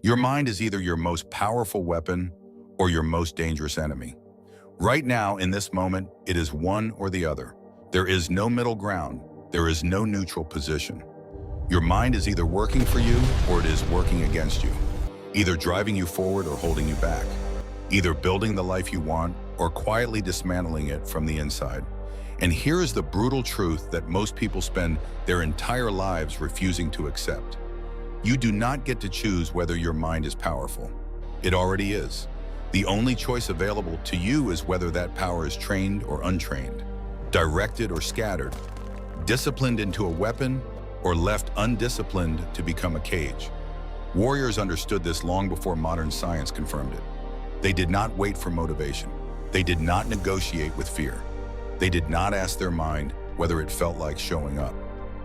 Your mind is either your most powerful weapon or your most dangerous enemy. Right now, in this moment, it is one or the other. There is no middle ground. There is no neutral position. Your mind is either working for you or it is working against you, either driving you forward or holding you back, either building the life you want or quietly dismantling it from the inside. And here is the brutal truth that most people spend their entire lives refusing to accept. You do not get to choose whether your mind is powerful. It already is. The only choice available to you is whether that power is trained or untrained, directed or scattered, disciplined into a weapon or left undisciplined to become a cage. Warriors understood this long before modern science confirmed it. They did not wait for motivation. They did not negotiate with fear. They did not ask their mind whether it felt like showing up.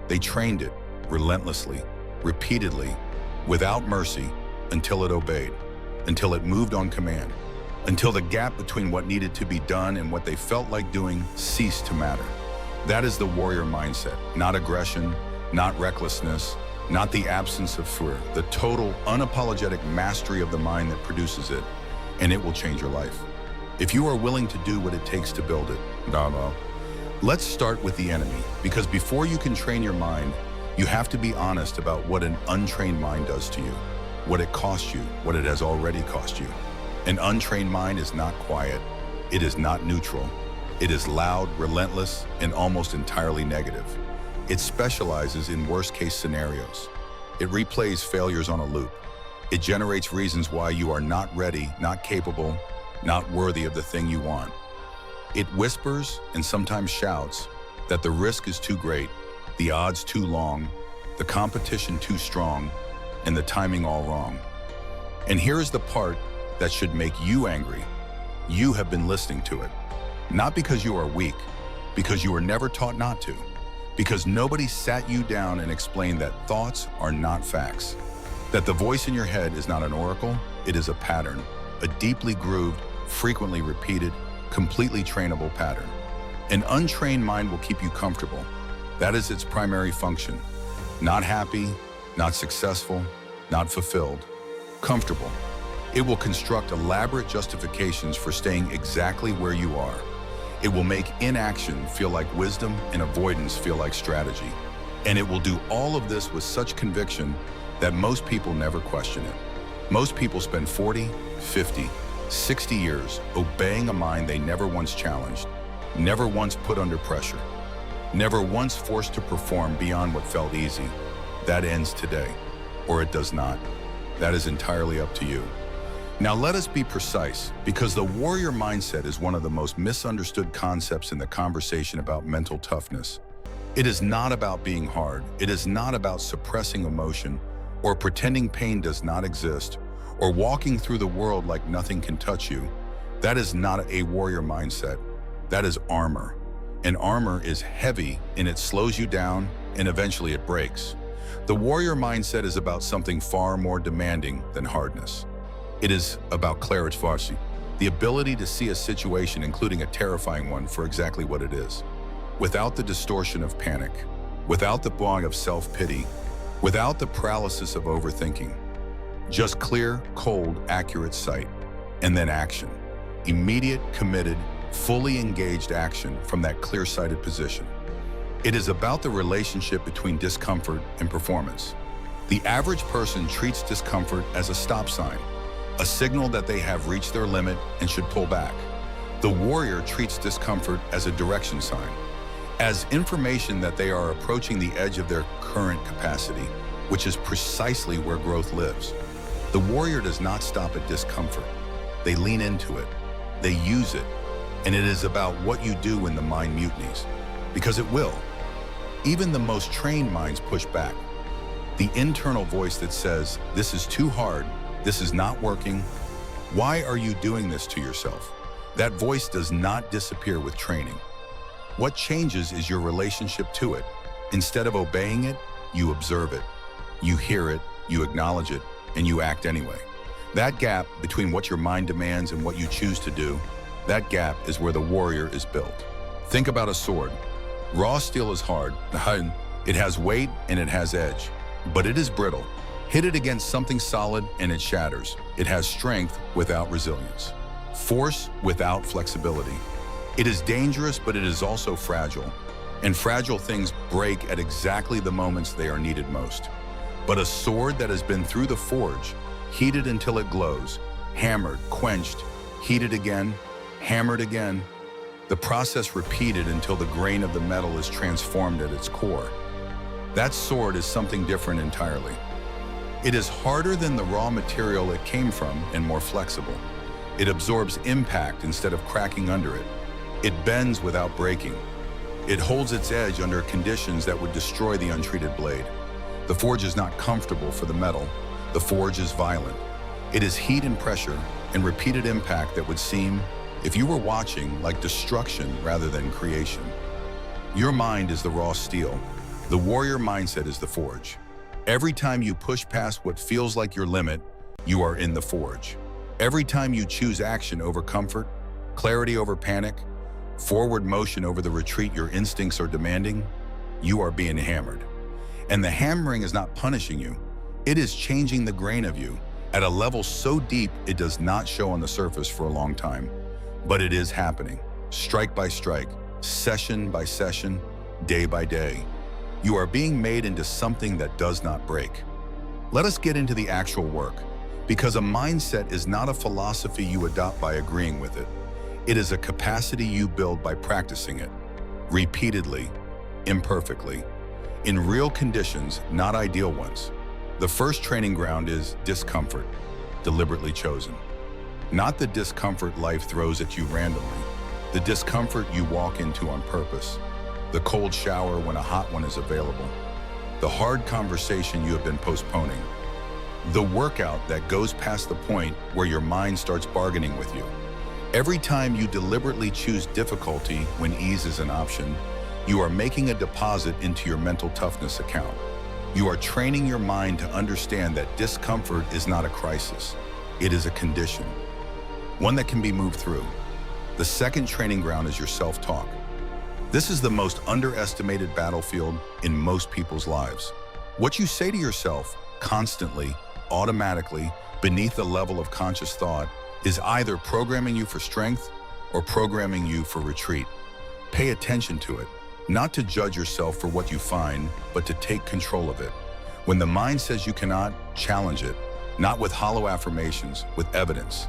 They trained it relentlessly, repeatedly, without mercy, until it obeyed, until it moved on command, until the gap between what needed to be done and what they felt like doing ceased to matter. That is the warrior mindset, not aggression, not recklessness, not the absence of fear, the total, unapologetic mastery of the mind that produces it, and it will change your life. If you are willing to do what it takes to build it, let's start with the enemy, because before you can train your mind, you have to be honest about what an untrained mind does to you, what it costs you, what it has already cost you. An untrained mind is not quiet. It is not neutral. It is loud, relentless, and almost entirely negative. It specializes in worst-case scenarios. It replays failures on a loop. It generates reasons why you are not ready, not capable, not worthy of the thing you want. It whispers and sometimes shouts that the risk is too great, the odds too long, the competition too strong, and the timing all wrong. And here is the part that should make you angry. You have been listening to it. Not because you are weak, because you were never taught not to, because nobody sat you down and explained that thoughts are not facts, that the voice in your head is not an oracle, it is a pattern, a deeply grooved, frequently repeated, completely trainable pattern. An untrained mind will keep you comfortable. That is its primary function. Not happy, not successful, not fulfilled. Comfortable. It will construct elaborate justifications for staying exactly where you are. It will make inaction feel like wisdom and avoidance feel like strategy. And it will do all of this with such conviction that most people never question it. Most people spend 40, 50, 60 years obeying a mind they never once challenged, never once put under pressure, never once forced to perform beyond what felt easy. That ends today, or it does not. That is entirely up to you. Now let us be precise, because the warrior mindset is one of the most misunderstood concepts in the conversation about mental toughness. It is not about being hard. It is not about suppressing emotion or pretending pain does not exist, or walking through the world like nothing can touch you. That is not a warrior mindset. That is armor. And armor is heavy and it slows you down and eventually it breaks. The warrior mindset is about something far more demanding than hardness. It is about clarity, the ability to see a situation, including a terrifying one, for exactly what it is, without the distortion of panic, without the fog of self-pity, without the paralysis of overthinking. Just clear, cold, accurate sight, and then action. Immediate, committed, fully engaged action from that clear-sighted position. It is about the relationship between discomfort and performance. The average person treats discomfort as a stop sign, a signal that they have reached their limit and should pull back. The warrior treats discomfort as a direction sign, as information that they are approaching the edge of their current capacity, which is precisely where growth lives. The warrior does not stop at discomfort. They lean into it. They use it. And it is about what you do when the mind mutinies, because it will. Even the most trained minds push back. The internal voice that says, "This is too hard, this is not working. Why are you doing this to yourself?" That voice does not disappear with training. What changes is your relationship to it. Instead of obeying it, you observe it. You hear it, you acknowledge it, and you act anyway. That gap between what your mind demands and what you choose to do, that gap is where the warrior is built. Think about a sword. Raw steel is hard. It has weight and it has edge, but it is brittle. Hit it against something solid and it shatters. It has strength without resilience, force without flexibility. It is dangerous, but it is also fragile. And fragile things break at exactly the moments they are needed most. But a sword that has been through the forge, heated until it glows, hammered, quenched, heated again, hammered again, the process repeated until the grain of the metal is transformed at its core. That sword is something different entirely. It is harder than the raw material it came from and more flexible. It absorbs impact instead of cracking under it. It bends without breaking. It holds its edge under conditions that would destroy the untreated blade. The forge is not comfortable for the metal. The forge is violent. It is heat and pressure and repeated impact that would seem, if you were watching, like destruction rather than creation. Your mind is the raw steel. The warrior mindset is the forge. Every time you push past what feels like your limit, you are in the forge. Every time you choose action over comfort, clarity over panic, forward motion over the retreat your instincts are demanding, you are being hammered. And the hammering is not punishing you. It is changing the grain of you at a level so deep it does not show on the surface for a long time. But it is happening, strike by strike, session by session, day by day. You are being made into something that does not break. Let us get into the actual work, because a mindset is not a philosophy you adopt by agreeing with it. It is a capacity you build by practicing it, repeatedly, imperfectly, in real conditions, not ideal ones. The first training ground is discomfort, deliberately chosen. Not the discomfort life throws at you randomly, the discomfort you walk into on purpose, the cold shower when a hot one is available, the hard conversation you have been postponing, the workout that goes past the point where your mind starts bargaining with you. Every time you deliberately choose difficulty when ease is an option, you are making a deposit into your mental toughness account. You are training your mind to understand that discomfort is not a crisis. It is a condition, one that can be moved through. The second training ground is your self-talk. This is the most underestimated battlefield in most people's lives. What you say to yourself constantly, automatically, beneath the level of conscious thought, is either programming you for strength or programming you for retreat. Pay attention to it, not to judge yourself for what you find, but to take control of it. When the mind says you cannot, challenge it, not with hollow affirmations, with evidence.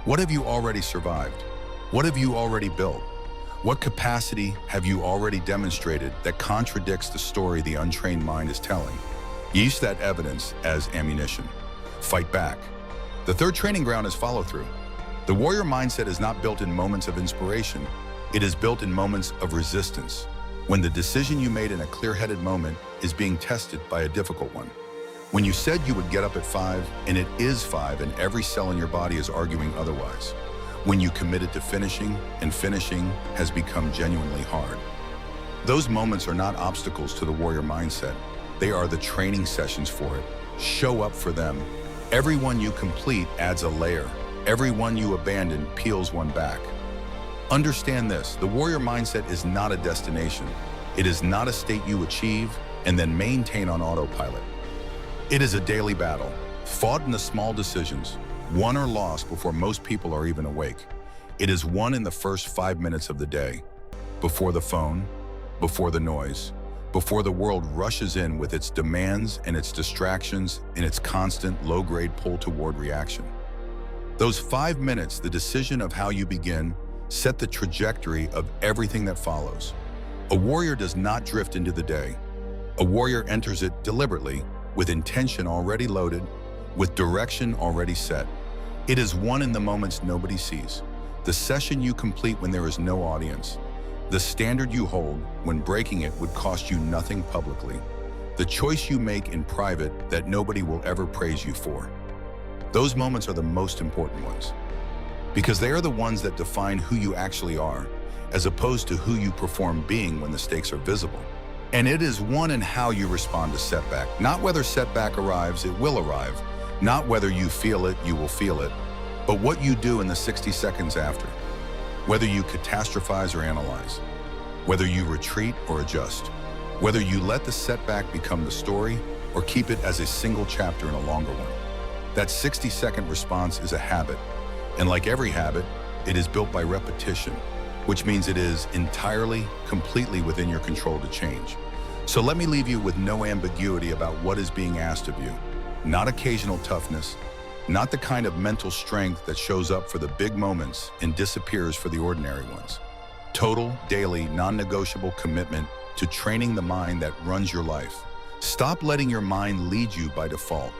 What have you already survived? What have you already built? What capacity have you already demonstrated that contradicts the story the untrained mind is telling? Use that evidence as ammunition. Fight back. The third training ground is follow-through. The warrior mindset is not built in moments of inspiration. It is built in moments of resistance, when the decision you made in a clear-headed moment is being tested by a difficult one. When you said you would get up at 5, and it is 5, and every cell in your body is arguing otherwise. When you committed to finishing, and finishing has become genuinely hard. Those moments are not obstacles to the warrior mindset. They are the training sessions for it. Show up for them. Every one you complete adds a layer. Every one you abandon peels one back. Understand this, the warrior mindset is not a destination. It is not a state you achieve and then maintain on autopilot. It is a daily battle, fought in the small decisions, won or lost before most people are even awake. It is won in the first 5 minutes of the day, before the phone, before the noise, before the world rushes in with its demands and its distractions and its constant low-grade pull toward reaction. Those 5 minutes, the decision of how you begin, set the trajectory of everything that follows. A warrior does not drift into the day. A warrior enters it deliberately, with intention already loaded, with direction already set. It is won in the moments nobody sees, the session you complete when there is no audience, the standard you hold when breaking it would cost you nothing publicly, the choice you make in private that nobody will ever praise you for. Those moments are the most important ones, because they are the ones that define who you actually are, as opposed to who you perform being when the stakes are visible. And it is won in how you respond to setback, not whether setback arrives, it will arrive, not whether you feel it, you will feel it, but what you do in the 60 seconds after. Whether you catastrophize or analyze, whether you retreat or adjust, whether you let the setback become the story, or keep it as a single chapter in a longer one. That 60-second response is a habit, and like every habit, it is built by repetition, which means it is entirely, completely within your control to change. So let me leave you with no ambiguity about what is being asked of you. Not occasional toughness, not the kind of mental strength that shows up for the big moments and disappears for the ordinary ones. Total, daily, non-negotiable commitment to training the mind that runs your life. Stop letting your mind lead you by default.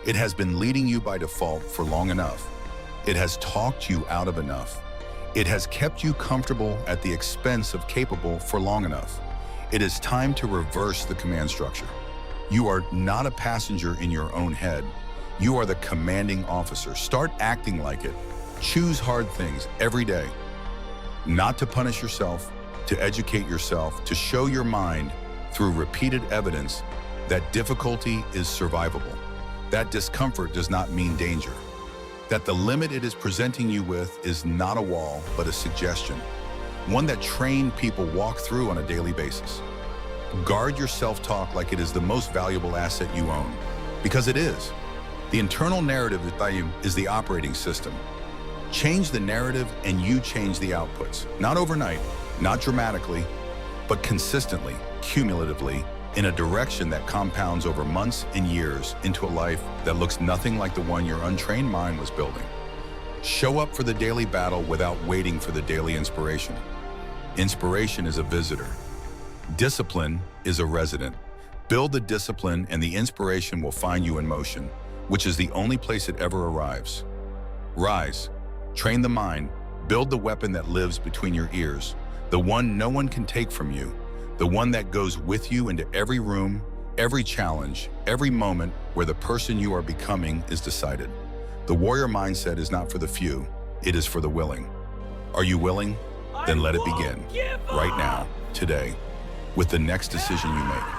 It has been leading you by default for long enough. It has talked you out of enough. It has kept you comfortable at the expense of capable for long enough. It is time to reverse the command structure. You are not a passenger in your own head. You are the commanding officer. Start acting like it. Choose hard things every day. Not to punish yourself, to educate yourself, to show your mind through repeated evidence that difficulty is survivable. That discomfort does not mean danger. That the limit it is presenting you with is not a wall, but a suggestion. One that trained people walk through on a daily basis. Guard your self-talk like it is the most valuable asset you own, because it is. The internal narrative is the operating system. Change the narrative and you change the outputs. Not overnight, not dramatically, but consistently, cumulatively, in a direction that compounds over months and years into a life that looks nothing like the one your untrained mind was building. Show up for the daily battle without waiting for the daily inspiration. Inspiration is a visitor. Discipline is a resident. Build the discipline and the inspiration will find you in motion, which is the only place it ever arrives. Rise, train the mind, build the weapon that lives between your ears, the one no one can take from you, the one that goes with you into every room, every challenge, every moment where the person you are becoming is decided. The warrior mindset is not for the few, it is for the willing. Are you willing? Then let it begin, right now, today, with the next decision you make.